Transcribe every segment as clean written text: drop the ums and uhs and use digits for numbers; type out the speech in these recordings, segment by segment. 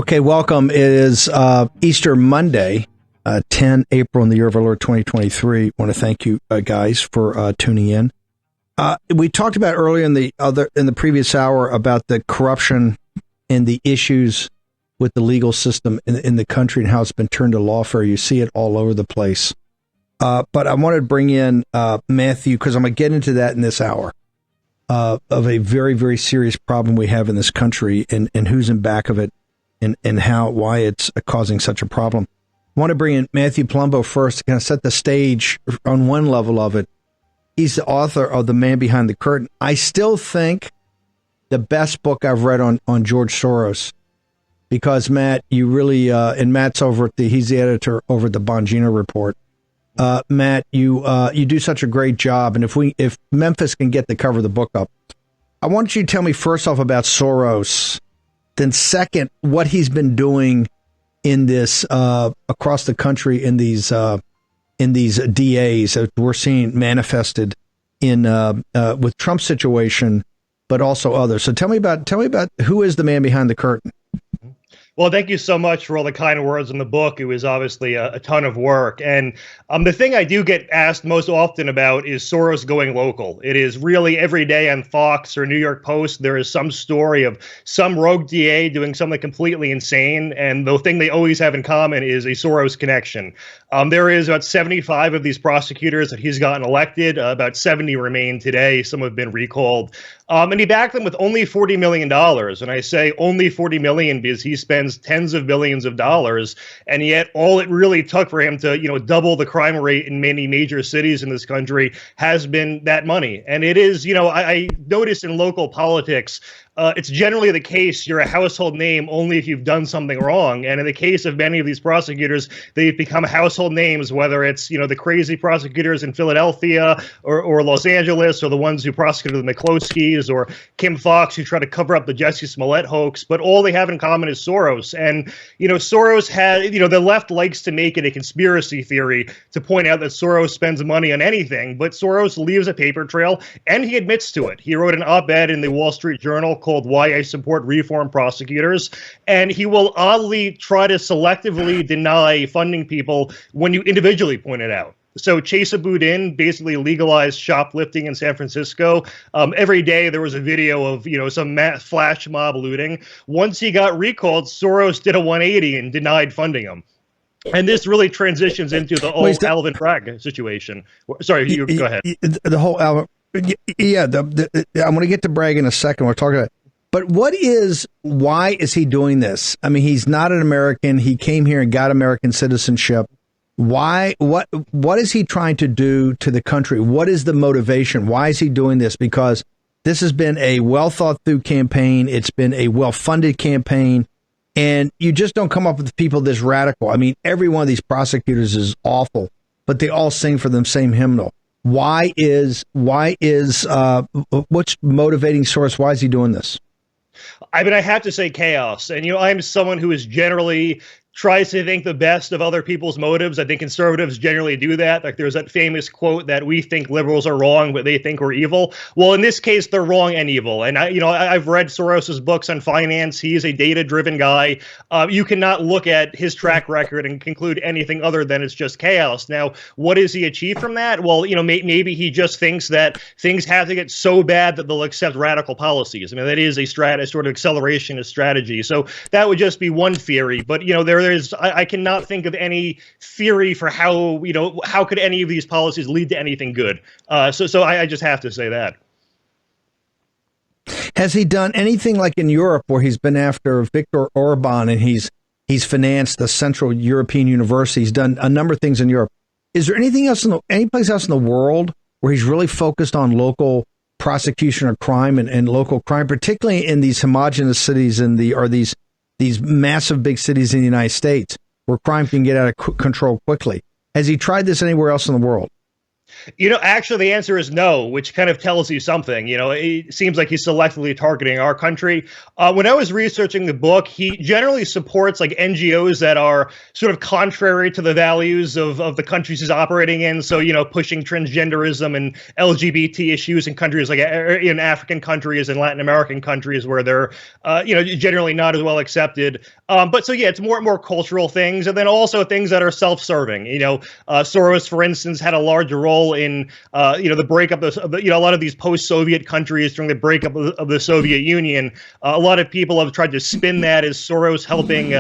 Okay, welcome. It is Easter Monday, 10 April in the year of our Lord 2023. I want to thank you guys for tuning in. We talked about earlier in the previous hour about the corruption and the issues with the legal system in the country and how it's been turned to lawfare. You see it all over the place. But I wanted to bring in Matthew, because I'm going to get into that in this hour, of a very, very serious problem we have in this country and who's in back of it and why it's causing such a problem. I want to bring in Matthew Palumbo first to kind of set the stage on one level of it. He's the author of The Man Behind the Curtain. I still think the best book I've read on George Soros, because Matt, you really, and Matt's he's the editor over at the Bongino Report. Matt, you do such a great job. And if Memphis can get the cover of the book up, I want you to tell me first off about Soros. Then second, what he's been doing in this across the country in these DAs that we're seeing manifested in with Trump's situation, but also others. So tell me about who is the man behind the curtain. Well, thank you so much for all the kind words in the book. It was obviously a ton of work. And the thing I do get asked most often about is Soros going local. It is really every day on Fox or New York Post, there is some story of some rogue DA doing something completely insane. And the thing they always have in common is a Soros connection. There is about 75 of these prosecutors that he's gotten elected. About 70 remain today. Some have been recalled. And he backed them with only $40 million. And I say only $40 million because he spends tens of billions of dollars. And yet all it really took for him to, double the crime rate in many major cities in this country has been that money. And it is, I notice in local politics, it's generally the case you're a household name only if you've done something wrong. And in the case of many of these prosecutors, they've become household names, whether it's, the crazy prosecutors in Philadelphia or Los Angeles, or the ones who prosecuted the McCloskeys, or Kim Fox, who tried to cover up the Jussie Smollett hoax. But all they have in common is Soros. And, Soros had, the left likes to make it a conspiracy theory to point out that Soros spends money on anything. But Soros leaves a paper trail, and he admits to it. He wrote an op-ed in the Wall Street Journal called Why I Support Reform Prosecutors, and he will oddly try to selectively deny funding people when you individually point it out. So Chesa Boudin basically legalized shoplifting in San Francisco. Every day there was a video of, some flash mob looting. Once he got recalled, Soros did a 180 and denied funding him. And this really transitions into the whole Alvin Bragg situation. Sorry, you go ahead. The whole Alvin, yeah. I'm going to get to Bragg in a second. We're talking about. But why is he doing this? I mean, he's not an American. He came here and got American citizenship. Why? What is he trying to do to the country? What is the motivation? Why is he doing this? Because this has been a well thought through campaign. It's been a well funded campaign. And you just don't come up with people this radical. I mean, every one of these prosecutors is awful, but they all sing for the same hymnal. What's motivating Soros? Why is he doing this? I mean, I have to say chaos. And, I'm someone who is generally tries to think the best of other people's motives. I think conservatives generally do that. Like there's that famous quote that we think liberals are wrong, but they think we're evil. Well, in this case, they're wrong and evil. And I've read Soros's books on finance. He is a data-driven guy. You cannot look at his track record and conclude anything other than it's just chaos. Now, what does he achieve from that? Well, maybe he just thinks that things have to get so bad that they'll accept radical policies. I mean, that is a sort of accelerationist strategy. So that would just be one theory. But, I cannot think of any theory for how could any of these policies lead to anything good. So I just have to say that. Has he done anything like in Europe where he's been after Viktor Orban and he's financed the Central European University? He's done a number of things in Europe. Is there anything else any place else in the world where he's really focused on local prosecution of crime and local crime, particularly in these homogenous cities these massive big cities in the United States where crime can get out of control quickly? Has he tried this anywhere else in the world? Actually, the answer is no, which kind of tells you something. It seems like he's selectively targeting our country. When I was researching the book, he generally supports like NGOs that are sort of contrary to the values of the countries he's operating in. So, pushing transgenderism and LGBT issues in countries like in African countries and Latin American countries where they're, generally not as well accepted. But so, yeah, it's more and more cultural things. And then also things that are self-serving. Soros, for instance, had a large role in, the breakup of, a lot of these post-Soviet countries during the breakup of the Soviet Union. A lot of people have tried to spin that as Soros helping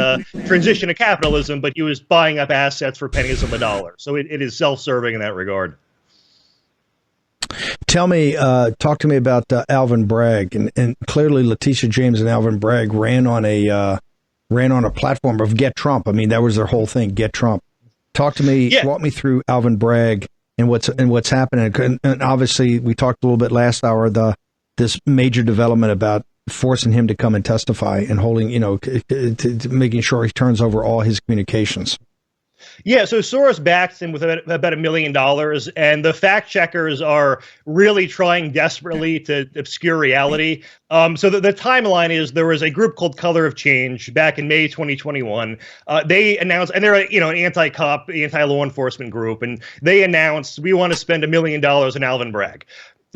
transition to capitalism, but he was buying up assets for pennies on the dollar. So it is self-serving in that regard. Talk to me about Alvin Bragg, and clearly Letitia James and Alvin Bragg ran on a platform of Get Trump. I mean, that was their whole thing, Get Trump. Talk to me, walk me through Alvin Bragg and what's happening. And obviously, we talked a little bit last hour this major development about forcing him to come and testify and holding, to making sure he turns over all his communications. Yeah, so Soros backs him with about $1 million, and the fact checkers are really trying desperately to obscure reality. So the timeline is there was a group called Color of Change back in May 2021. They announced, and they're an anti-cop, anti-law enforcement group, and they announced we want to spend $1 million on Alvin Bragg.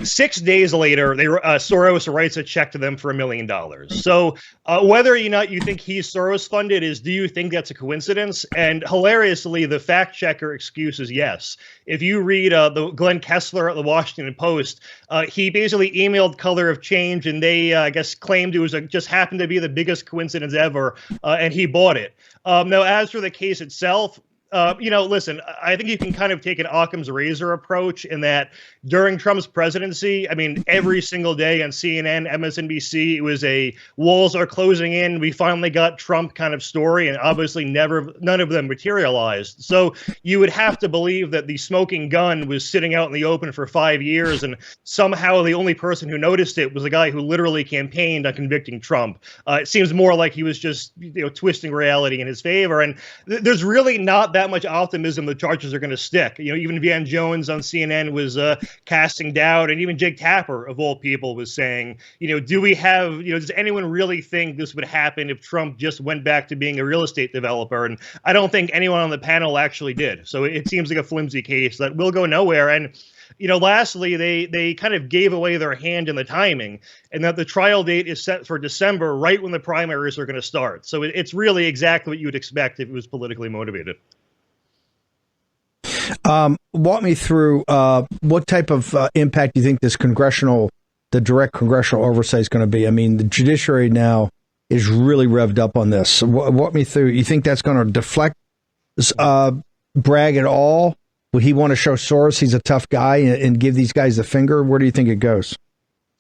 6 days later, Soros writes a check to them for $1 million. So whether or not you think he's Soros funded is, do you think that's a coincidence? And hilariously, the fact checker excuse is yes. If you read the Glenn Kessler at the Washington Post, he basically emailed Color of Change, and they, I guess, claimed it was just happened to be the biggest coincidence ever, and he bought it. Now, as for the case itself, listen, I think you can kind of take an Occam's razor approach in that during Trump's presidency, I mean, every single day on CNN, MSNBC, it was a walls are closing in. We finally got Trump kind of story, and obviously none of them materialized. So you would have to believe that the smoking gun was sitting out in the open for 5 years, and somehow the only person who noticed it was the guy who literally campaigned on convicting Trump. It seems more like he was just, twisting reality in his favor. And there's really not that much optimism the charges are going to stick. Even Van Jones on CNN was casting doubt, and even Jake Tapper, of all people, was saying, do we have, does anyone really think this would happen if Trump just went back to being a real estate developer? And I don't think anyone on the panel actually did. So it seems like a flimsy case that will go nowhere. And lastly, they kind of gave away their hand in the timing, and that the trial date is set for December, right when the primaries are going to start. So it's really exactly what you would expect if it was politically motivated. Walk me through what type of impact you think the direct congressional oversight is going to be. I mean, the judiciary now is really revved up on this. Walk me through. You think that's going to deflect Bragg at all? Would he want to show Soros he's a tough guy and give these guys the finger? Where do you think it goes?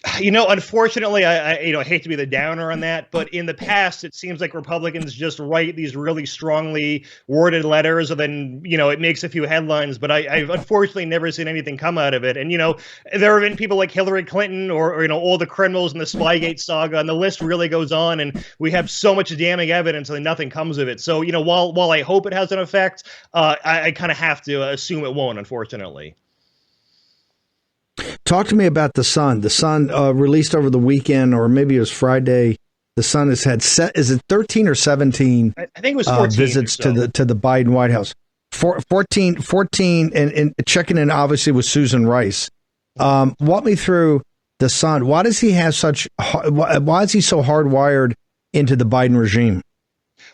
Unfortunately, I hate to be the downer on that, but in the past, it seems like Republicans just write these really strongly worded letters, and then, it makes a few headlines, but I've unfortunately never seen anything come out of it. And, there have been people like Hillary Clinton or all the criminals in the Spygate saga, and the list really goes on, and we have so much damning evidence and nothing comes of it. So, while I hope it has an effect, I kind of have to assume it won't, unfortunately. Talk to me about The Sun. The Sun released over the weekend, or maybe it was Friday. The Sun has had is it 13 or 17? I think it was 14 visits to the Biden White House. 14, and checking in obviously with Susan Rice. Walk me through The Sun. Why does he have why is he so hardwired into the Biden regime?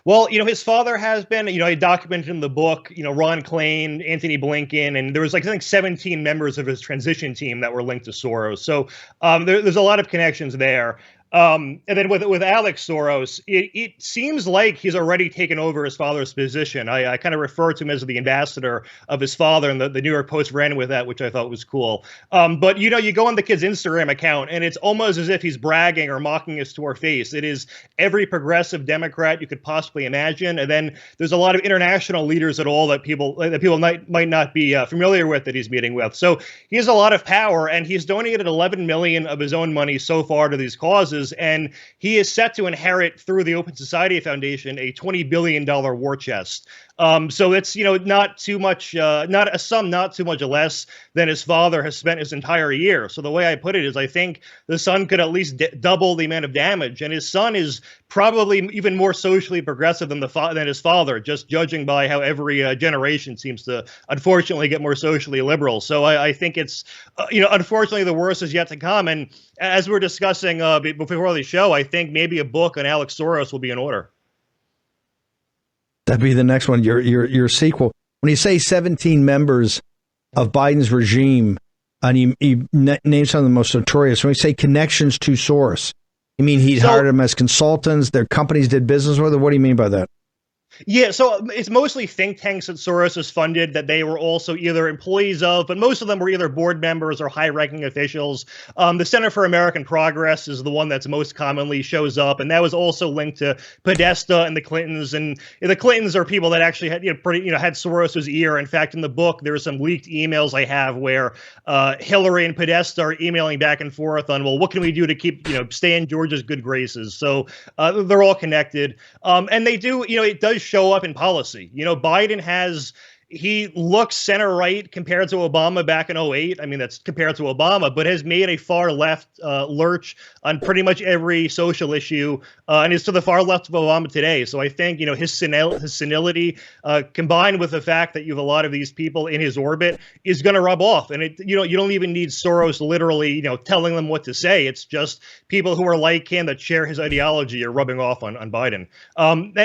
Well, his father has been, he documented in the book, Ron Klain, Anthony Blinken, and there was I think 17 members of his transition team that were linked to Soros. So there's a lot of connections there. And then with Alex Soros, it seems like he's already taken over his father's position. I kind of refer to him as the ambassador of his father, and the New York Post ran with that, which I thought was cool. But, you go on the kid's Instagram account, and it's almost as if he's bragging or mocking us to our face. It is every progressive Democrat you could possibly imagine. And then there's a lot of international leaders at all that people might not be familiar with that he's meeting with. So he has a lot of power, and he's donated $11 million of his own money so far to these causes. causes, and he is set to inherit through the Open Society Foundation a $20 billion war chest. So it's, not too much, not a sum, not too much less than his father has spent his entire year. So the way I put it is, I think the son could at least double the amount of damage, and his son is probably even more socially progressive than his father, just judging by how every generation seems to unfortunately get more socially liberal. So I think it's, unfortunately the worst is yet to come. And as we're discussing before the show, I think maybe a book on Alex Soros will be in order. That'd be the next one, your sequel. When you say 17 members of Biden's regime, and you name some of the most notorious, when you say connections to Soros, you mean he hired them as consultants, their companies did business with, or what do you mean by that? Yeah, so it's mostly think tanks that Soros has funded that they were also either employees of, but most of them were either board members or high-ranking officials. The Center for American Progress is the one that's most commonly shows up, and that was also linked to Podesta and the Clintons. And the Clintons are people that actually had, had Soros's ear. In fact, in the book, there are some leaked emails I have where Hillary and Podesta are emailing back and forth on, well, what can we do to keep, stay in Georgia's good graces? So they're all connected, and they do, it does show up in policy. Biden he looks center right compared to Obama back in 2008. I mean, that's compared to Obama, but has made a far left lurch on pretty much every social issue, and is to the far left of Obama today. So I think, his senility combined with the fact that you have a lot of these people in his orbit is going to rub off. And you don't even need Soros literally, telling them what to say. It's just people who are like him that share his ideology are rubbing off on Biden. And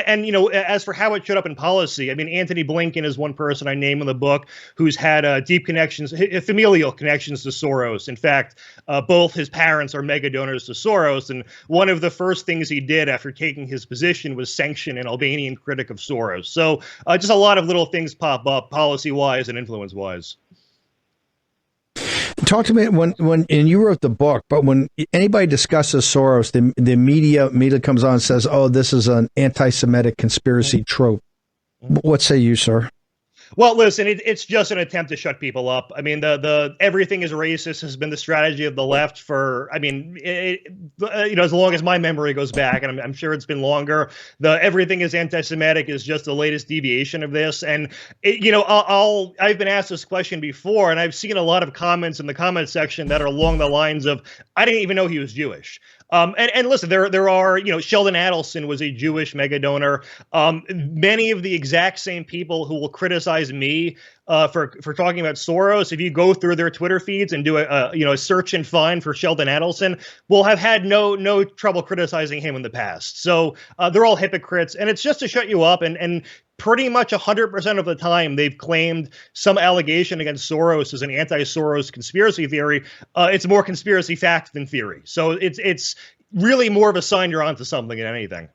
as for how it showed up in policy, I mean, Antony Blinken is one person I name in the book who's had deep connections, familial connections to Soros. In fact, both his parents are mega donors to Soros, and one of the first things he did after taking his position was sanction an Albanian critic of Soros. So just a lot of little things pop up policy-wise and influence-wise. Talk to me when and you wrote the book, but when anybody discusses Soros, the media comes on and says, "Oh, this is an anti-Semitic conspiracy trope." What say you, sir? Well, listen, it's just an attempt to shut people up. I mean, the everything is racist has been the strategy of the left for, I mean, as long as my memory goes back, and I'm sure it's been longer. The everything is anti-Semitic is just the latest deviation of this. And I've been asked this question before, and I've seen a lot of comments in the comment section that are along the lines of, I didn't even know he was Jewish. And listen, there are, Sheldon Adelson was a Jewish mega donor. Many of the exact same people who will criticize me for talking about Soros, if you go through their Twitter feeds and do a search and find for Sheldon Adelson, will have had no trouble criticizing him in the past. So they're all hypocrites, and it's just to shut you up. And pretty much 100% of the time they've claimed some allegation against Soros as an anti-Soros conspiracy theory. It's more conspiracy fact than theory. So it's really more of a sign you're onto something than anything.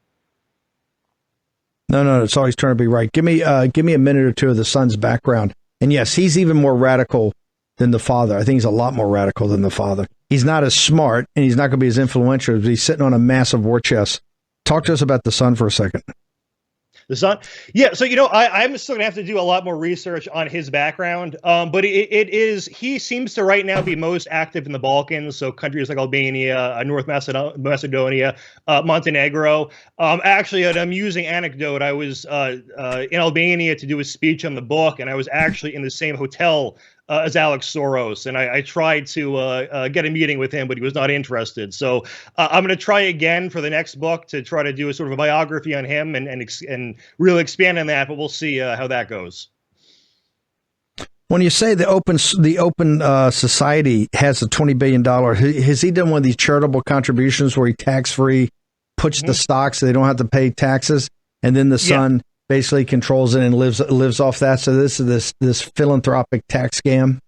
No, it's always trying to be right. Give me a minute or two of the son's background. And yes, he's even more radical than the father. I think he's a lot more radical than the father. He's not as smart, and he's not going to be as influential, but he's sitting on a massive war chest. Talk to us about the son for a second. The son? Yeah, so, I'm still going to have to do a lot more research on his background, but he seems to right now be most active in the Balkans, so countries like Albania, North Macedonia, Montenegro. Actually, an amusing anecdote, I was in Albania to do a speech on the book, and I was actually in the same hotel as Alex Soros, and I tried to get a meeting with him, but he was not interested. So I'm going to try again for the next book to try to do a sort of a biography on him and really expand on that. But we'll see how that goes. When you say the open society has a $20 billion, has he done one of these charitable contributions where he tax-free puts the stock so they don't have to pay taxes, and then the son basically controls it and lives off that? So this is this philanthropic tax scam.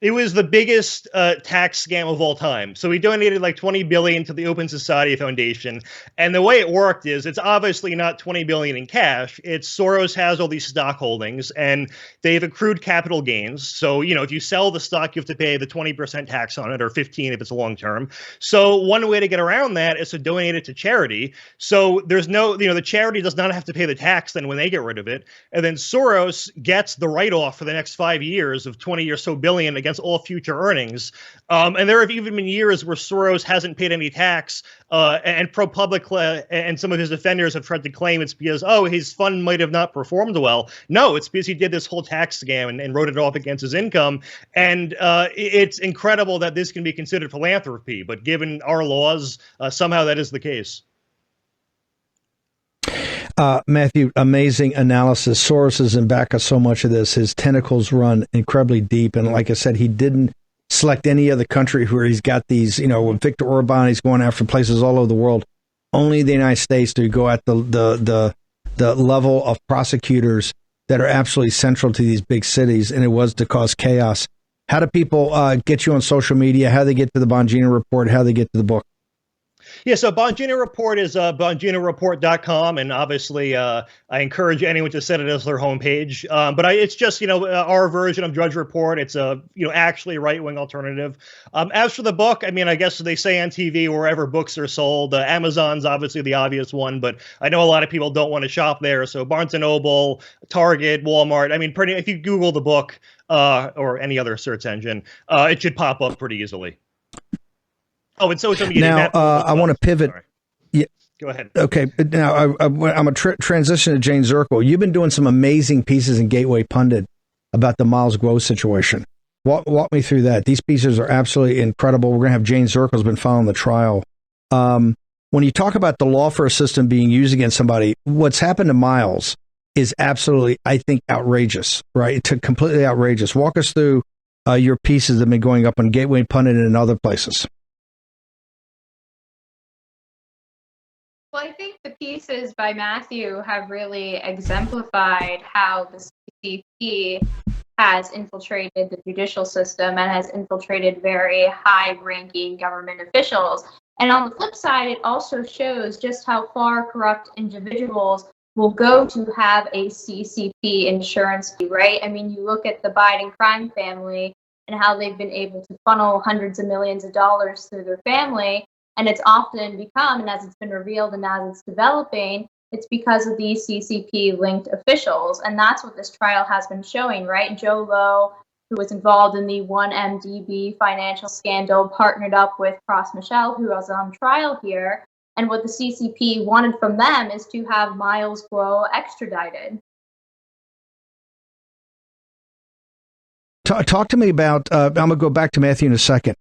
It was the biggest tax scam of all time. So he donated like $20 billion to the Open Society Foundation. And the way it worked is it's obviously not $20 billion in cash. It's Soros has all these stock holdings and they've accrued capital gains. So, if you sell the stock, you have to pay the 20% tax on it, or 15 if it's long term. So one way to get around that is to donate it to charity. So there's no, the charity does not have to pay the tax then when they get rid of it. And then Soros gets the write-off for the next 5 years of 20 or so billion against against all future earnings. And there have even been years where Soros hasn't paid any tax, and ProPublica and some of his defenders have tried to claim it's because, his fund might have not performed well. No, it's because he did this whole tax scam and wrote it off against his income. And it's incredible that this can be considered philanthropy, but given our laws, somehow that is the case. Matthew, amazing analysis. Soros is in back of so much of this. His tentacles run incredibly deep. And like I said, he didn't select any other country where he's got these, with Viktor Orban, he's going after places all over the world. Only the United States to go at the level of prosecutors that are absolutely central to these big cities. And it was to cause chaos. How do people get you on social media? How do they get to the Bongino Report? How do they get to the book? Yeah, so Bongino Report is BonginoReport.com, and obviously I encourage anyone to set it as their homepage. But it's just, our version of Drudge Report. It's a, actually right-wing alternative. As for the book, I mean, I guess they say on TV wherever books are sold. Amazon's obviously the obvious one, but I know a lot of people don't want to shop there. So Barnes & Noble, Target, Walmart. I mean, if you Google the book or any other search engine, it should pop up pretty easily. Oh, and social media. Now, I want to pivot. Sorry. Yeah. Go ahead. Okay. Now, I'm a transition to Jayne Zirkle. You've been doing some amazing pieces in Gateway Pundit about the Miles Gross situation. Walk me through that. These pieces are absolutely incredible. We're going to have Jayne Zirkle has been following the trial. When you talk about the lawfare system being used against somebody, what's happened to Miles is absolutely, I think, outrageous, right? It's completely outrageous. Walk us through your pieces that have been going up on Gateway Pundit and in other places. Well, I think the pieces by Matthew have really exemplified how the CCP has infiltrated the judicial system and has infiltrated very high-ranking government officials. And on the flip side, it also shows just how far corrupt individuals will go to have a CCP insurance fee, right? I mean, you look at the Biden crime family and how they've been able to funnel hundreds of millions of dollars through their family. And it's often become, and as it's been revealed and as it's developing, it's because of these CCP-linked officials. And that's what this trial has been showing, right? Joe Lowe, who was involved in the 1MDB financial scandal, partnered up with Cross Michelle, who was on trial here. And what the CCP wanted from them is to have Miles Gross extradited. Talk to me about, I'm going to go back to Matthew in a second.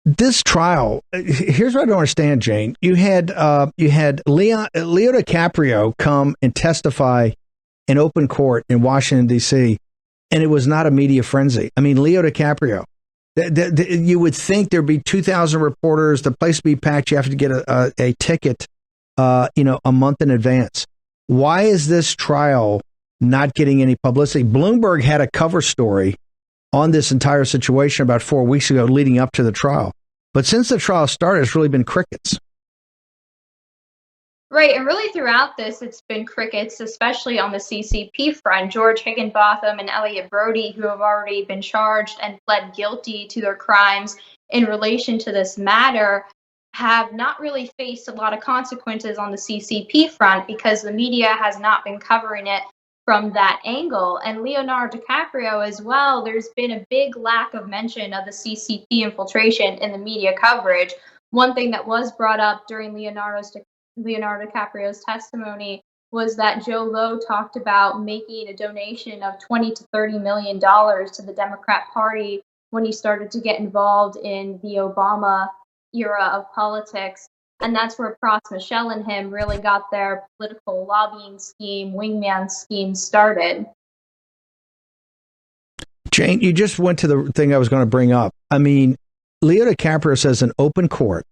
This trial, here's what I don't understand, Jayne. You had Leo DiCaprio come and testify in open court in Washington, D.C., and it was not a media frenzy. I mean, Leo DiCaprio, you would think there'd be 2,000 reporters, the place would be packed, you have to get a ticket, a month in advance. Why is this trial not getting any publicity? Bloomberg had a cover story on this entire situation about 4 weeks ago leading up to the trial. But since the trial started, it's really been crickets. Right, and really throughout this, it's been crickets, especially on the CCP front. George Higginbotham and Elliot Brody, who have already been charged and pled guilty to their crimes in relation to this matter, have not really faced a lot of consequences on the CCP front because the media has not been covering it from that angle. And Leonardo DiCaprio as well, there's been a big lack of mention of the CCP infiltration in the media coverage. One thing that was brought up during Leonardo DiCaprio's testimony was that Joe Lowe talked about making a donation of $20 to $30 million to the Democrat Party when he started to get involved in the Obama era of politics. And that's where Cross Michelle and him really got their political lobbying scheme, wingman scheme started. Jayne, you just went to the thing I was going to bring up. I mean, Leo DiCaprio says in open court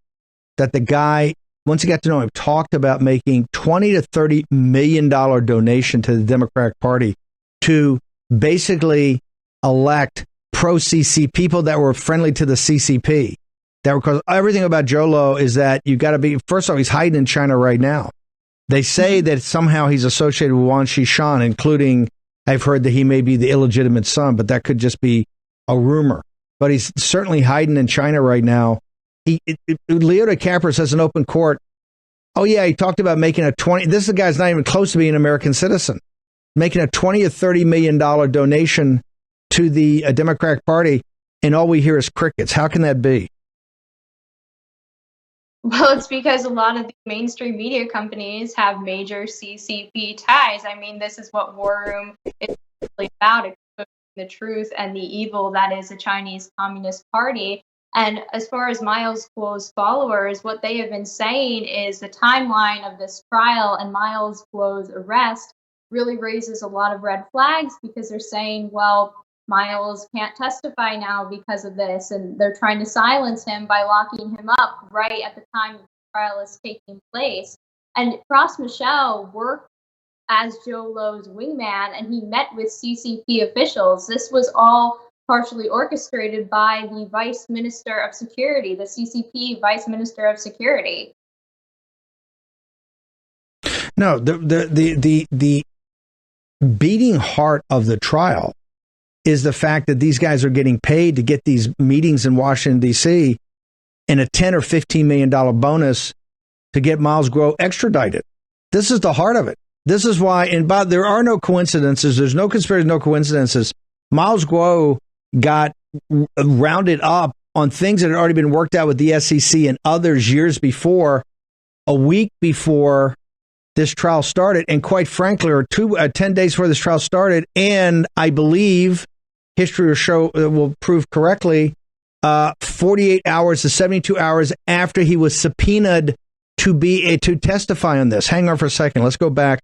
that the guy, once he got to know him, talked about making $20 to $30 million donation to the Democratic Party to basically elect pro-CCP people that were friendly to the CCP. That because everything about Joe Lowe is that you got to be, first of all, he's hiding in China right now. They say that somehow he's associated with Wang Qishan, including, I've heard that he may be the illegitimate son, but that could just be a rumor. But he's certainly hiding in China right now. Leo DiCaprio says in open court, oh yeah, he talked about making a this guy's not even close to being an American citizen, making a $20 or $30 million donation to the Democratic Party. and all we hear is crickets. How can that be? Well, it's because a lot of the mainstream media companies have major CCP ties. I mean, this is what War Room is really about, exposing the truth and the evil that is the Chinese Communist Party. And as far as Miles Guo's followers, what they have been saying is the timeline of this trial and Miles Guo's arrest really raises a lot of red flags, because they're saying, well, Miles can't testify now because of this, and they're trying to silence him by locking him up right at the time the trial is taking place. And Ross Michel worked as Joe Lowe's wingman, and he met with CCP officials. This was all partially orchestrated by the Vice Minister of Security, the CCP Vice Minister of Security. No, the beating heart of the trial is the fact that these guys are getting paid to get these meetings in Washington, D.C., and a $10 or $15 million bonus to get Miles Guo extradited. This is the heart of it. This is why, and there are no coincidences. There's no conspiracy, no coincidences. Miles Guo got rounded up on things that had already been worked out with the SEC and others years before, a week before this trial started, and quite frankly, or 10 days before this trial started, and I believe history will prove correctly, 48 hours to 72 hours after he was subpoenaed to testify on this. Hang on for a second. Let's go back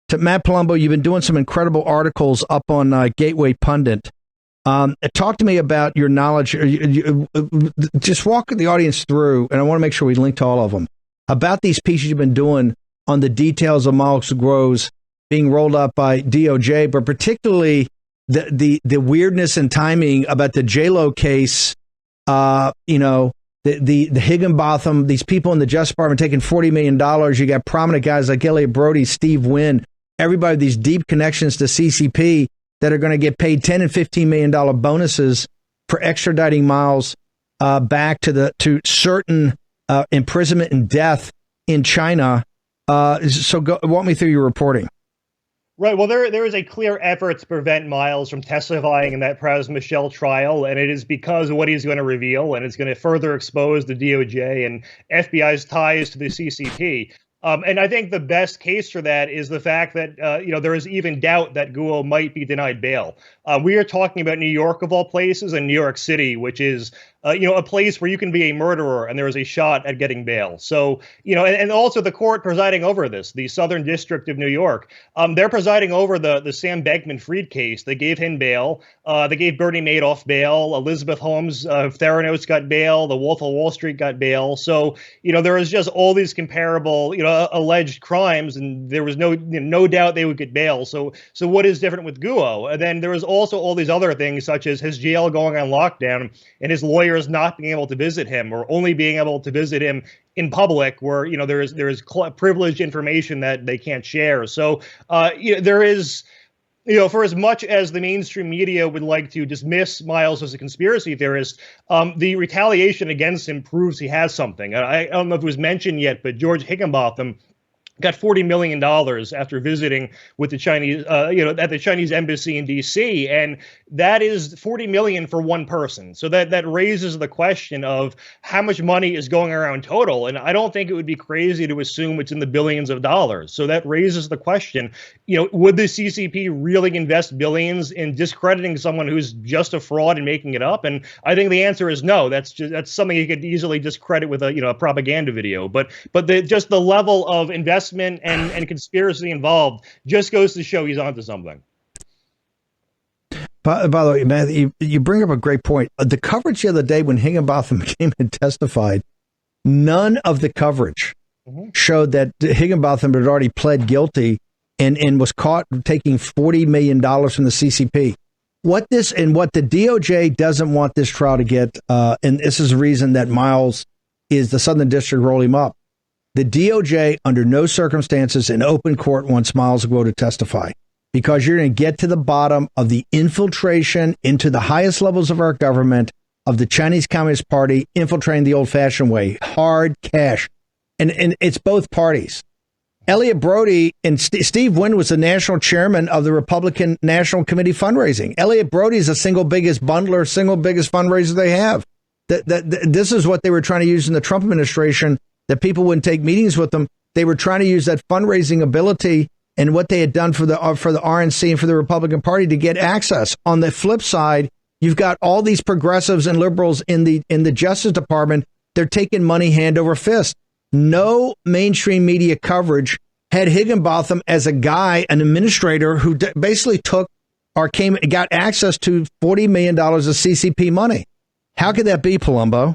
to Matt Palumbo. You've been doing some incredible articles up on Gateway Pundit. Talk to me about your knowledge. Just walk the audience through, and I want to make sure we link to all of them, about these pieces you've been doing on the details of Miles Guo's being rolled up by DOJ, but particularly the weirdness and timing about the J-Lo case, the Higginbotham, these people in the Justice Department taking $40 million. You got prominent guys like Elliot Brody, Steve Wynn, everybody with these deep connections to CCP that are going to get paid $10 and $15 million bonuses for extraditing Miles back to certain imprisonment and death in China. So walk me through your reporting. Right. Well, there is a clear effort to prevent Miles from testifying in that Pras Michel trial, and it is because of what he's going to reveal, and it's going to further expose the DOJ and FBI's ties to the CCP. And I think the best case for that is the fact that, there is even doubt that Guo might be denied bail. We are talking about New York, of all places, and New York City, which is, a place where you can be a murderer and there is a shot at getting bail. So, and also the court presiding over this, the Southern District of New York, they're presiding over the Sam Bankman-Fried case. They gave him bail. They gave Bernie Madoff bail. Elizabeth Holmes, Theranos got bail. The Wolf of Wall Street got bail. So, there is just all these comparable, alleged crimes, and there was no doubt they would get bail. So what is different with Guo? And then there was also all these other things, such as his jail going on lockdown and his lawyers not being able to visit him, or only being able to visit him in public, where there is privileged information that they can't share. So there is. For as much as the mainstream media would like to dismiss Miles as a conspiracy theorist, the retaliation against him proves he has something. I don't know if it was mentioned yet, but George Higginbotham got $40 million after visiting with the Chinese, at the Chinese embassy in D.C., and that is $40 million for one person. So that raises the question of how much money is going around total, and I don't think it would be crazy to assume it's in the billions of dollars. So that raises the question, would the CCP really invest billions in discrediting someone who's just a fraud and making it up? And I think the answer is no. That's something you could easily discredit with a propaganda video. But the level of investment and conspiracy involved just goes to show he's onto something. By the way, man, you bring up a great point. The coverage the other day when Higginbotham came and testified, none of the coverage showed that Higginbotham had already pled guilty and was caught taking $40 million from the CCP. What the DOJ doesn't want this trial to get, and this is the reason that Miles is the Southern District roll him up. The DOJ, under no circumstances in open court, wants Miles Guo to testify, because you're going to get to the bottom of the infiltration into the highest levels of our government of the Chinese Communist Party, infiltrating the old-fashioned way, hard cash. And it's both parties. Elliot Brody and Steve Wynn was the national chairman of the Republican National Committee fundraising. Elliot Brody is the single biggest bundler, single biggest fundraiser they have. This is what they were trying to use in the Trump administration, that people wouldn't take meetings with them. They were trying to use that fundraising ability and what they had done for the RNC and for the Republican Party to get access. On the flip side, you've got all these progressives and liberals in the Justice Department. They're taking money hand over fist. No mainstream media coverage had Higginbotham as a guy, an administrator who basically got access to $40 million of CCP money. How could that be, Palumbo?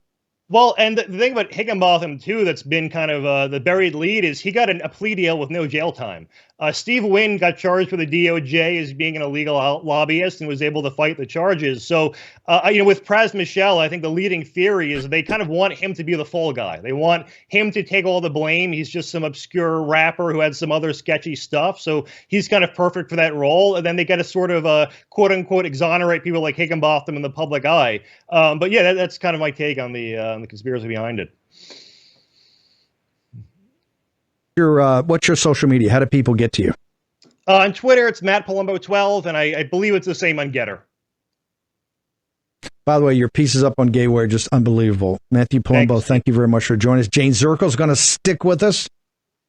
Well, and the thing about Higginbotham, too, that's been kind of the buried lead is he got a plea deal with no jail time. Steve Wynn got charged for the DOJ as being an illegal lobbyist and was able to fight the charges. So, with Praz Michel, I think the leading theory is they kind of want him to be the fall guy. They want him to take all the blame. He's just some obscure rapper who had some other sketchy stuff. So he's kind of perfect for that role. And then they get to sort of, quote unquote, exonerate people like Higginbotham in the public eye. But yeah, that's kind of my take on the conspiracy behind it. What's your social media? How do people get to you? On Twitter, it's Matt Palumbo 12, and I believe it's the same on Getter. By the way, your piece is up on Gateway, just unbelievable. Matthew Palumbo, thank you very much for joining us. Jayne Zirkle is going to stick with us.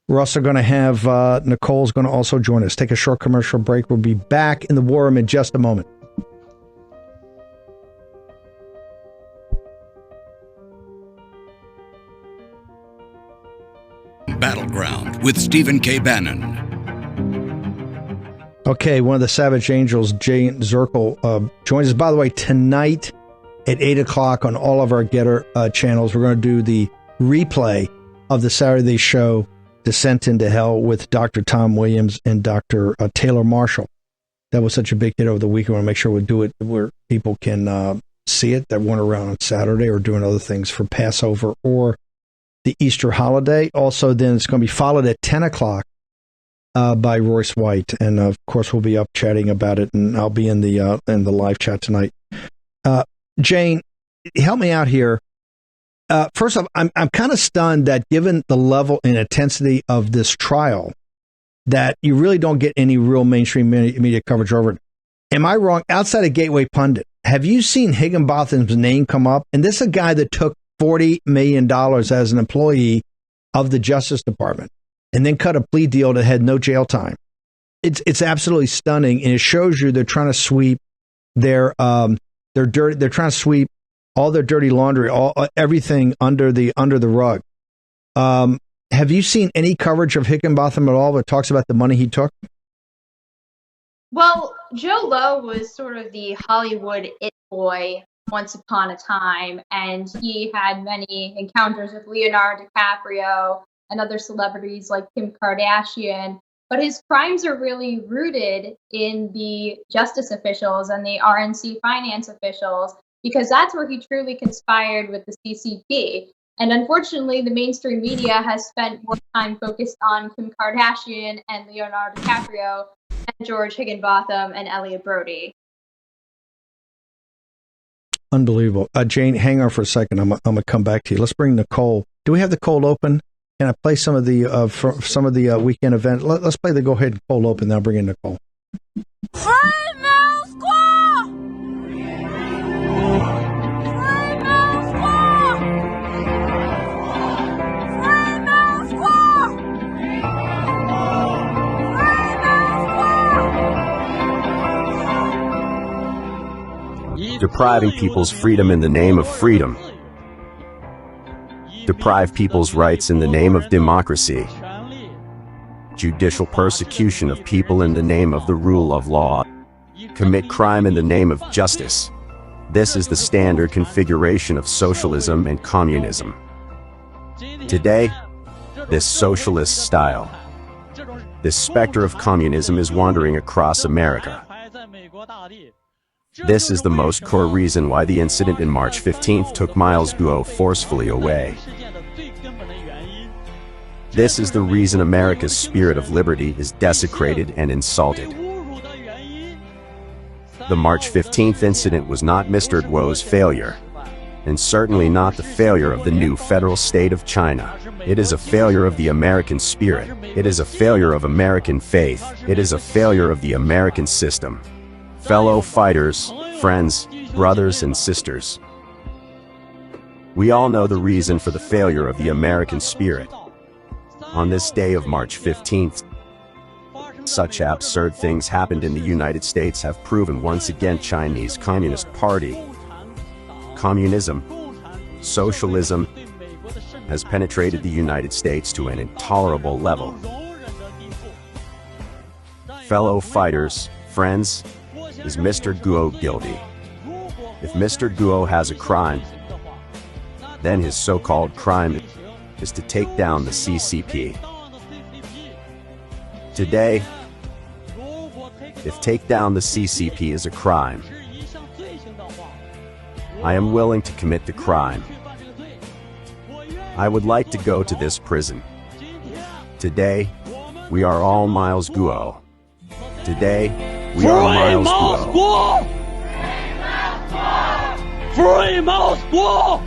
We're also going to have Nicole's going to also join us. Take a short commercial break. We'll be back in the War Room in just a moment. Battleground with Stephen K. Bannon. Okay, one of the Savage Angels, Jayne Zirkle, joins us. By the way, tonight at 8 o'clock on all of our Getter channels, we're going to do the replay of the Saturday show, Descent into Hell, with Dr. Tom Williams and Dr. Taylor Marshall. That was such a big hit over the weekend. We want to make sure we do it where people can see it that weren't around on Saturday or doing other things for Passover or the Easter holiday. Also, then it's going to be followed at 10 o'clock by Royce White. And of course, we'll be up chatting about it, and I'll be in the live chat tonight. Jayne, help me out here. First off, I'm kind of stunned that given the level and intensity of this trial, that you really don't get any real mainstream media coverage over it. Am I wrong? Outside of Gateway Pundit, have you seen Higginbotham's name come up? And this is a guy that took $40 million as an employee of the Justice Department and then cut a plea deal that had no jail time. It's absolutely stunning, and it shows you they're trying to sweep their dirty. They're trying to sweep all their dirty laundry, everything under the rug. Have you seen any coverage of Higginbotham at all that talks about the money he took? Well, Joe Lowe was sort of the Hollywood it boy once upon a time, and he had many encounters with Leonardo DiCaprio and other celebrities like Kim Kardashian. But his crimes are really rooted in the justice officials and the RNC finance officials, because that's where he truly conspired with the CCP. And unfortunately, the mainstream media has spent more time focused on Kim Kardashian and Leonardo DiCaprio and George Higginbotham and Elliot Brody. Unbelievable. Jayne, hang on for a second. I'm going to come back to you. Let's bring Nicole. Do we have the cold open? Can I play some of the weekend event? Let's play the Go Ahead cold open. Then I'll bring in Nicole. Free Middle School! Free Middle School! Free Middle School! Free Middle School! Depriving people's freedom in the name of freedom. Deprive people's rights in the name of democracy. Judicial persecution of people in the name of the rule of law. Commit crime in the name of justice. This is the standard configuration of socialism and communism. Today, this socialist style, this specter of communism is wandering across America. This is the most core reason why the incident in March 15th took Miles Guo forcefully away. This is the reason America's spirit of liberty is desecrated and insulted. The March 15th incident was not Mr. Guo's failure, and certainly not the failure of the new federal state of China. It is a failure of the American spirit. It is a failure of American faith. It is a failure of the American system. Fellow fighters, friends, brothers and sisters, we all know the reason for the failure of the American spirit. On this day of March 15th, such absurd things happened in the United States have proven once again Chinese Communist Party, communism, socialism, has penetrated the United States to an intolerable level. Fellow fighters, friends, is Mr. Guo guilty? If Mr. Guo has a crime, then his so-called crime is to take down the CCP. Today, if take down the CCP is a crime, I am willing to commit the crime. I would like to go to this prison. Today, we are all Miles Guo. Today, we are Miles Guo. Free Miles Guo!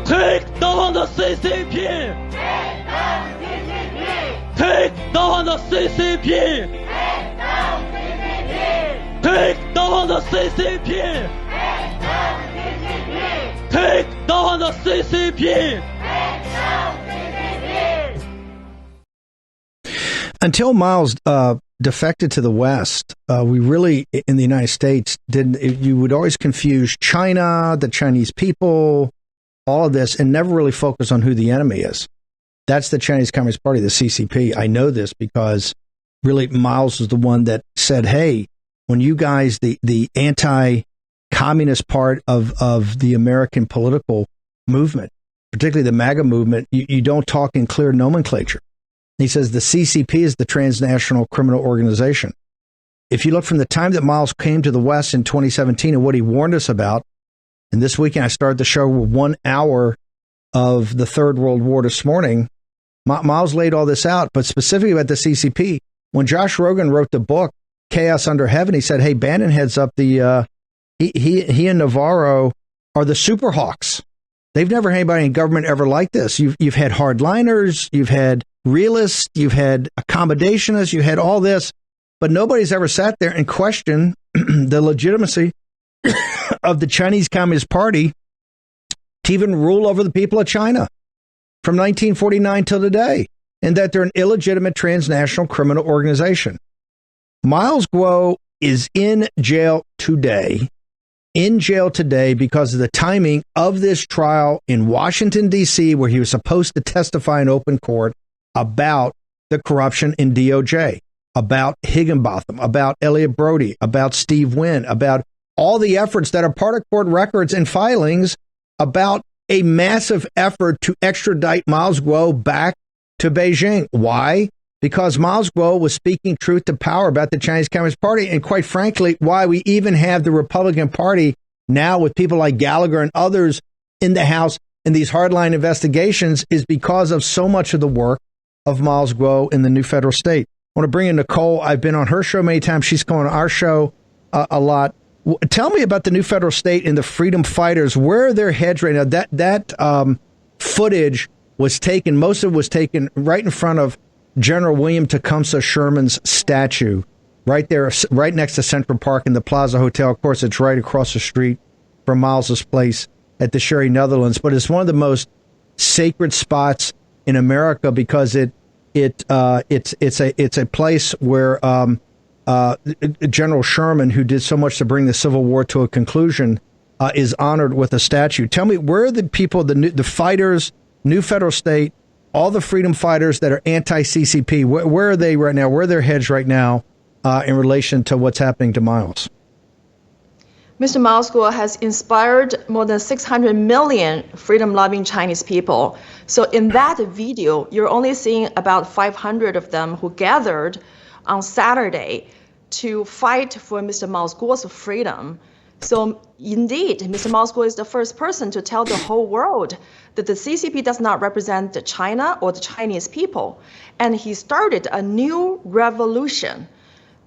Take down the CCP! Take down the CCP! Take down the CCP! Take down the CCP! Until Miles defected to the West, we really, in the United States, you would always confuse China, the Chinese people, all of this, and never really focus on who the enemy is. That's the Chinese Communist Party, the CCP. I know this because really Miles was the one that said, hey, when you guys, the anti-communist part of the American political movement, particularly the MAGA movement, you don't talk in clear nomenclature. He says the CCP is the transnational criminal organization. If you look from the time that Miles came to the West in 2017 and what he warned us about, and this weekend I started the show with 1 hour of the Third World War this morning, Miles laid all this out, but specifically about the CCP. When Josh Rogan wrote the book, Chaos Under Heaven, he said, hey, Bannon heads up the, he and Navarro are the super hawks. They've never had anybody in government ever like this. You've had hardliners, you've had realists, you've had accommodationists, you had all this, but nobody's ever sat there and questioned the legitimacy of the Chinese Communist Party to even rule over the people of China from 1949 till today, and that they're an illegitimate transnational criminal organization. Miles Guo is in jail today because of the timing of this trial in Washington, D.C., where he was supposed to testify in open court about the corruption in DOJ, about Higginbotham, about Elliot Brody, about Steve Wynn, about all the efforts that are part of court records and filings about a massive effort to extradite Miles Guo back to Beijing. Why? Because Miles Guo was speaking truth to power about the Chinese Communist Party, and quite frankly, why we even have the Republican Party now with people like Gallagher and others in the House in these hardline investigations is because of so much of the work of Miles Guo in the new federal state. I want to bring in Nicole. I've been on her show many times. She's going on our show a lot. Tell me about the new federal state and the freedom fighters. Where are their heads right now? That footage was taken, most of it was taken right in front of General William Tecumseh Sherman's statue, right there, right next to Central Park in the Plaza Hotel. Of course, it's right across the street from Miles's place at the Sherry Netherlands, but it's one of the most sacred spots in America because it's a place where General Sherman, who did so much to bring the Civil War to a conclusion, is honored with a statue. Tell me, where are the people, the fighters, new federal state, all the freedom fighters that are anti-CCP, where are they right now? Where are their heads right now in relation to what's happening to Miles? Mr. Miles Guo has inspired more than 600 million freedom-loving Chinese people. So in that video, you're only seeing about 500 of them who gathered on Saturday to fight for Mr. Miles Guo's freedom. So indeed, Mr. Miles Guo is the first person to tell the whole world that the CCP does not represent China or the Chinese people. And he started a new revolution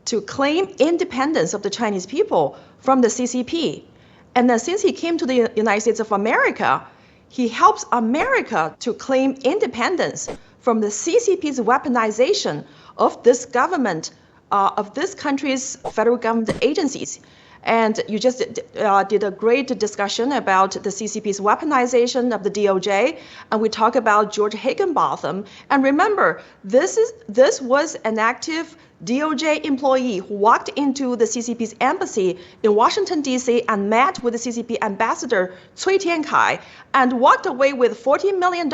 to claim independence of the Chinese people from the CCP. And then since he came to the United States of America, he helps America to claim independence from the CCP's weaponization of this government, of this country's federal government agencies. And you just did a great discussion about the CCP's weaponization of the DOJ, and we talk about George Higginbotham. And remember, this was an active DOJ employee who walked into the CCP's embassy in Washington, D.C. and met with the CCP ambassador Cui Tiankai and walked away with $14 million.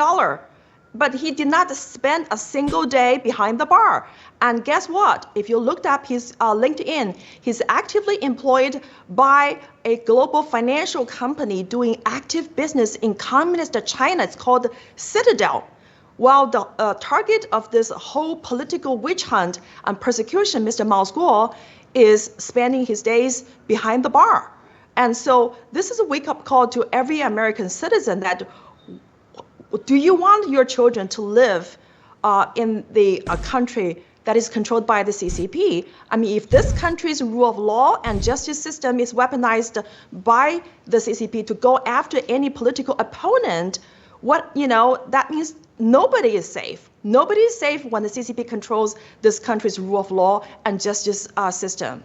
But he did not spend a single day behind the bar. And guess what? If you looked up his LinkedIn, he's actively employed by a global financial company doing active business in communist China. It's called Citadel. While the target of this whole political witch hunt and persecution, Mr. Mao Guo, is spending his days behind the bar. And so this is a wake-up call to every American citizen that do you want your children to live in the country that is controlled by the CCP? I mean, if this country's rule of law and justice system is weaponized by the CCP to go after any political opponent, that means nobody is safe. Nobody is safe when the CCP controls this country's rule of law and justice system.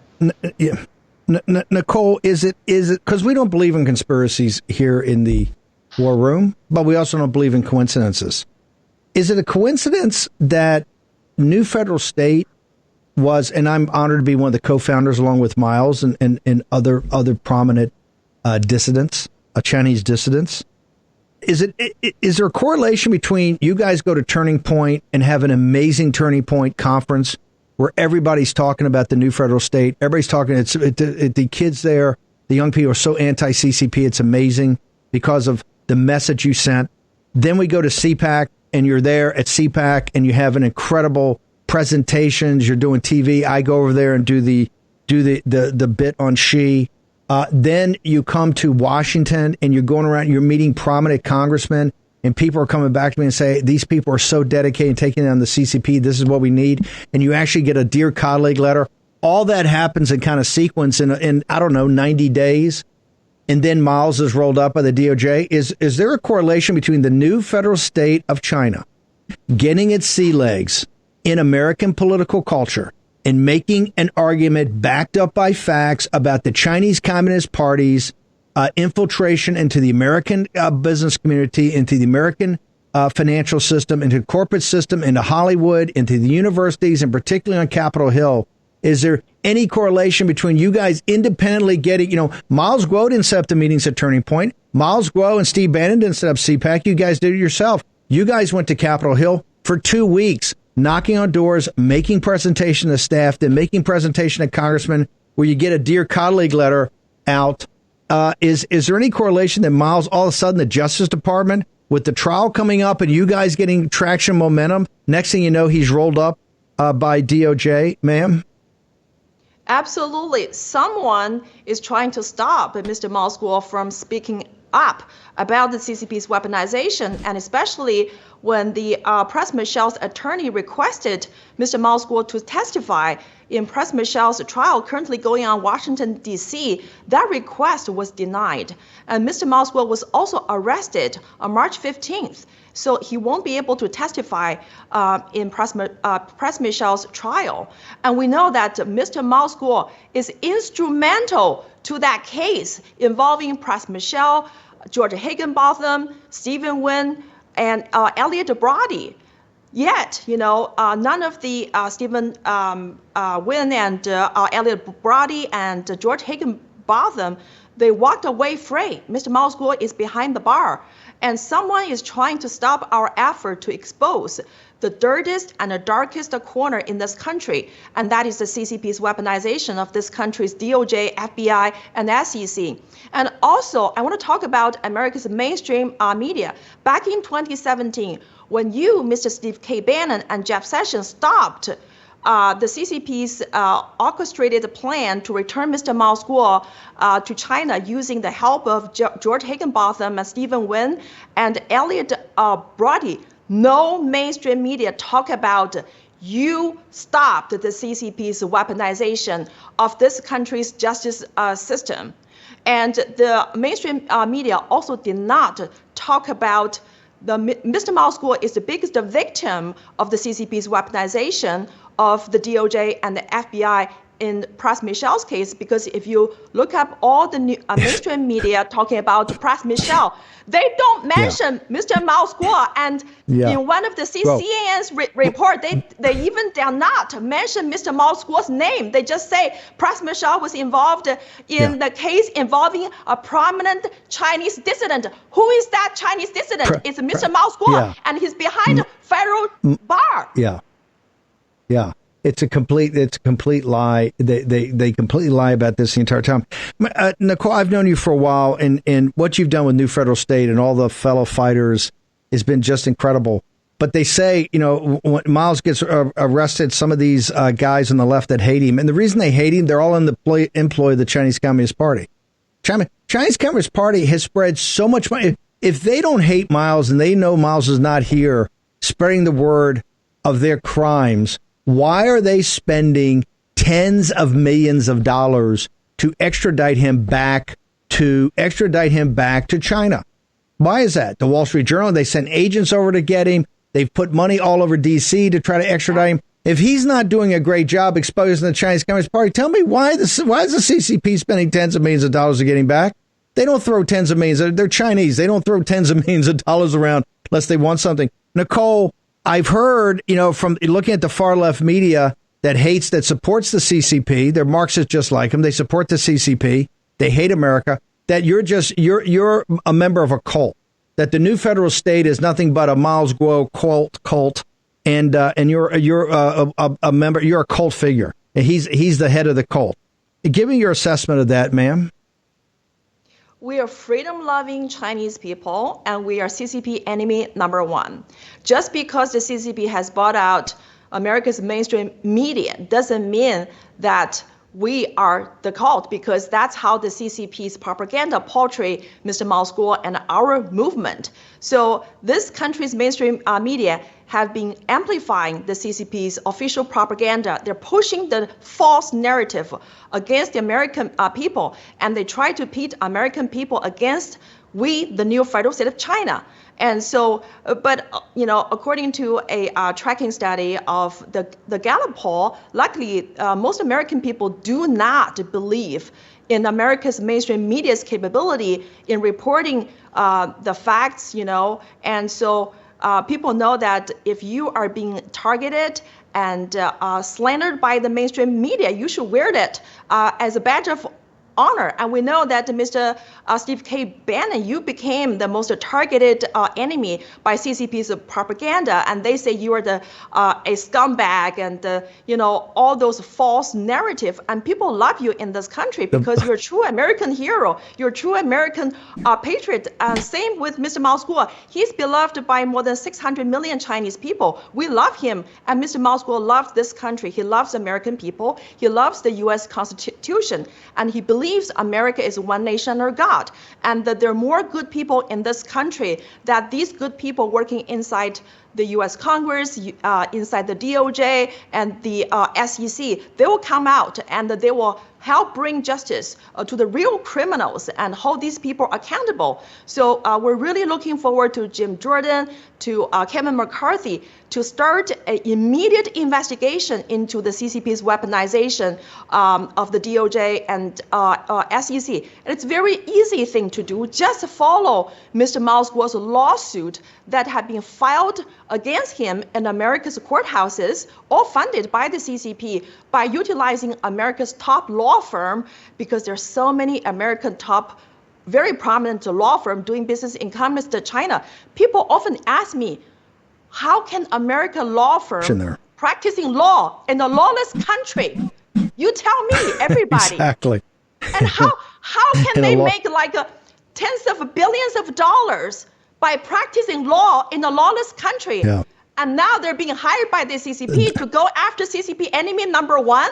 Nicole, is it because we don't believe in conspiracies here in the war room, but we also don't believe in coincidences. Is it a coincidence that New Federal State was, and I'm honored to be one of the co-founders along with Miles and other prominent dissidents, Chinese dissidents? Is there a correlation between you guys go to Turning Point and have an amazing Turning Point conference where everybody's talking about the New Federal State? Everybody's talking, the kids there, the young people are so anti-CCP, it's amazing because of the message you sent. Then we go to CPAC and you're there at CPAC and you have an incredible presentations. You're doing TV. I go over there and do the bit on Xi. Then you come to Washington and you're going around, you're meeting prominent congressmen, and people are coming back to me and say, these people are so dedicated in taking down the CCP. This is what we need. And you actually get a Dear Colleague letter. All that happens in kind of sequence in I don't know, 90 days. And then Miles is rolled up by the DOJ. Is there a correlation between the New Federal State of China getting its sea legs in American political culture and making an argument backed up by facts about the Chinese Communist Party's infiltration into the American business community, into the American financial system, into the corporate system, into Hollywood, into the universities, and particularly on Capitol Hill? Is there any correlation between you guys independently getting, Miles Guo didn't set up the meetings at Turning Point. Miles Guo and Steve Bannon didn't set up CPAC. You guys did it yourself. You guys went to Capitol Hill for 2 weeks, knocking on doors, making presentation to staff, then making presentation to congressmen, where you get a Dear Colleague letter out. Is there any correlation that Miles, all of a sudden, the Justice Department, with the trial coming up and you guys getting traction, momentum, next thing you know, he's rolled up by DOJ, ma'am? Absolutely. Someone is trying to stop Mr. Mao Guo from speaking up about the CCP's weaponization, and especially when the Press Michel's attorney requested Mr. Mao Guo to testify in Press Michel's trial currently going on Washington, D.C., that request was denied. And Mr. Mao Guo was also arrested on March 15th. So he won't be able to testify in Press Michel's trial. And we know that Mr. Mao Guo is instrumental to that case involving Press Michel, George Higginbotham, Stephen Wynn, and Elliot Brody. Yet, none of the Stephen Wynn and Elliot Brody and George Higginbotham, they walked away free. Mr. Mao Guo is behind the bar. And someone is trying to stop our effort to expose the dirtiest and the darkest corner in this country, and that is the CCP's weaponization of this country's DOJ, FBI, and SEC. And also, I want to talk about America's mainstream media. Back in 2017, when you, Mr. Steve K. Bannon, and Jeff Sessions stopped the CCP's orchestrated plan to return Mr. Mao Guo to China using the help of George Higginbotham and Stephen Wynn and Elliot Brody, no mainstream media talk about you stopped the CCP's weaponization of this country's justice system. And the mainstream media also did not talk about Mr. Mao School is the biggest victim of the CCP's weaponization of the DOJ and the FBI in Pras Michel's case, because if you look up all the mainstream media talking about Pras Michel, they don't mention Mr. Mao School. And in one of the CNN's report, they even dare not mention Mr. Mao School's name. They just say Pras Michel was involved in the case involving a prominent Chinese dissident. Who is that Chinese dissident? It's Mr. Mao School, and he's behind federal bar. Yeah. It's a complete lie. They completely lie about this the entire time. Nicole, I've known you for a while, and what you've done with New Federal State and all the fellow fighters has been just incredible. But they say, when Miles gets arrested, some of these guys on the left that hate him, and the reason they hate him, they're all in the employ of the Chinese Communist Party. Chinese Communist Party has spread so much money. If they don't hate Miles and they know Miles is not here spreading the word of their crimes, why are they spending tens of millions of dollars to extradite him back to China? Why is that? The Wall Street Journal, they sent agents over to get him. They've put money all over D.C. to try to extradite him. If he's not doing a great job exposing the Chinese Communist Party, tell me why is the CCP spending tens of millions of dollars to get him back? They don't throw tens of millions. They're Chinese. They don't throw tens of millions of dollars around unless they want something. Nicole, I've heard, from looking at the far left media that supports the CCP, they're Marxists just like them. They support the CCP. They hate America. That you're a member of a cult. That the New Federal State is nothing but a Miles Guo cult, and you're a member. You're a cult figure. And he's the head of the cult. Give me your assessment of that, ma'am. We are freedom-loving Chinese people, and we are CCP enemy number one. Just because the CCP has bought out America's mainstream media doesn't mean that we are the cult, because that's how the CCP's propaganda portray Mr. Mao School and our movement. So this country's mainstream media have been amplifying the CCP's official propaganda. They're pushing the false narrative against the American people, and they try to pit American people against the new federal state of China. And so, according to a tracking study of the Gallup poll, luckily, most American people do not believe in America's mainstream media's capability in reporting the facts, and so people know that if you are being targeted and slandered by the mainstream media, you should wear it as a badge of honor. And we know that Mr. Steve K. Bannon, you became the most targeted enemy by CCP's propaganda, and they say you are a scumbag and all those false narrative. And people love you in this country because you're a true American hero. You're a true American patriot. And same with Mr. Mao School. He's beloved by more than 600 million Chinese people. We love him, and Mr. Mao School loves this country. He loves American people. He loves the U.S. Constitution, and he believes America is one nation under God, and that there are more good people in this country, that these good people working inside the U.S. Congress, inside the DOJ and the SEC, they will come out and they will help bring justice to the real criminals and hold these people accountable. So we're really looking forward to Jim Jordan, to Kevin McCarthy, to start an immediate investigation into the CCP's weaponization of the DOJ and SEC. And it's a very easy thing to do. Just follow Mr. Mao School's lawsuit that had been filed against him in America's courthouses, all funded by the CCP, by utilizing America's top law firm, because there's so many American top, very prominent law firm doing business in communist China. People often ask me, how can American law firm practicing law in a lawless country? You tell me, everybody. Exactly. And how can they make like tens of billions of dollars by practicing law in a lawless country? Yeah. And now they're being hired by the CCP to go after CCP enemy number one?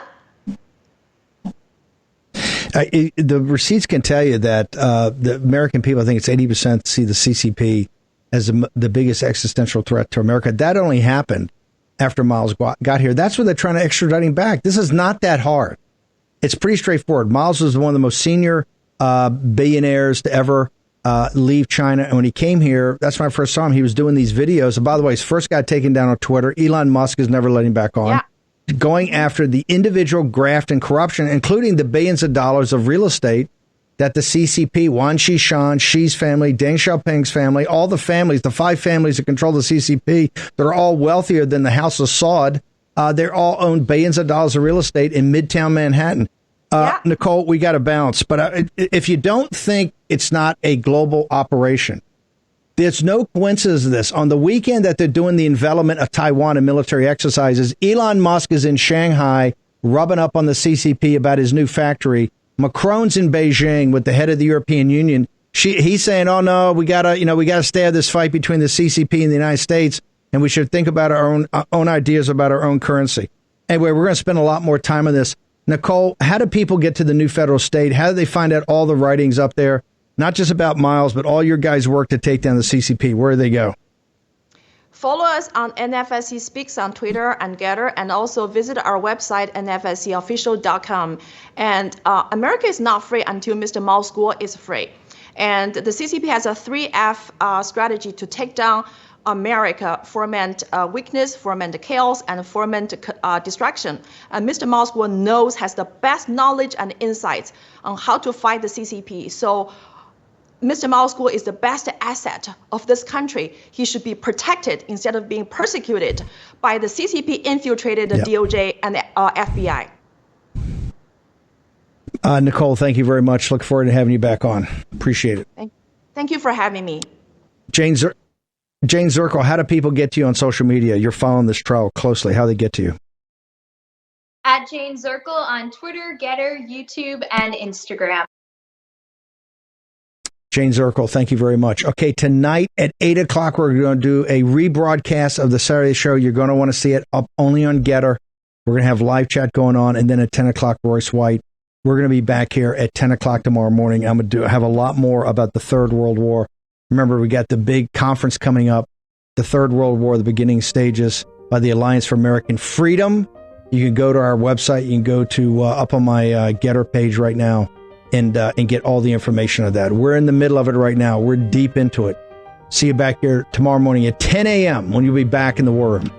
The receipts can tell you that the American people, I think it's 80%, see the CCP as the biggest existential threat to America. That only happened after Miles got here. That's why they're trying to extradite him back. This is not that hard. It's pretty straightforward. Miles was one of the most senior billionaires to ever leave China. And when he came here, that's when I first saw him. He was doing these videos. And by the way, his first got taken down on Twitter. Elon Musk has never let him back on. Yeah. Going after the individual graft and corruption, including the billions of dollars of real estate that the CCP, Wan Xishan, Xi's family, Deng Xiaoping's family, all the families, the 5 families that control the CCP, they're all wealthier than the House of Saud. They're all own billions of dollars of real estate in Midtown Manhattan. Nicole, we got to bounce. But if you don't think it's not a global operation, there's no coincidence of this. On the weekend that they're doing the envelopment of Taiwan and military exercises, Elon Musk is in Shanghai rubbing up on the CCP about his new factory. Macron's in Beijing with the head of the European Union. He's saying, "Oh no, we gotta stay out of this fight between the CCP and the United States, and we should think about our own ideas about our own currency." Anyway, we're going to spend a lot more time on this. Nicole, how do people get to the new federal state? How do they find out all the writings up there, not just about Miles, but all your guys' work to take down the CCP? Where do they go? Follow us on NFSC Speaks on Twitter and Getter, and also visit our website, nfscofficial.com. And America is not free until Mr. Mao's school is free. And the CCP has a 3F strategy to take down America: foment weakness, foment chaos, and foment distraction. And Mr. Mao's school has the best knowledge and insights on how to fight the CCP. So Mr. Mao's school is the best asset of this country. He should be protected instead of being persecuted by the CCP infiltrated the DOJ and the FBI. Nicole, thank you very much. Look forward to having you back on. Appreciate it. Thank you for having me. Jayne Zirkle, how do people get to you on social media? You're following this trial closely. How do they get to you? At Jayne Zirkle on Twitter, Getter, YouTube, and Instagram. Jayne Zirkle, thank you very much. Okay, tonight at 8 o'clock, we're going to do a rebroadcast of the Saturday show. You're going to want to see it up only on Getter. We're going to have live chat going on. And then at 10 o'clock, Royce White. We're going to be back here at 10 o'clock tomorrow morning. I'm going to have a lot more about the Third World War. Remember, we got the big conference coming up, the Third World War, the beginning stages by the Alliance for American Freedom. You can go to our website. You can go to up on my Getter page right now and get all the information of that. We're in the middle of it right now. We're deep into it. See you back here tomorrow morning at 10 a.m. when you'll be back in the War Room.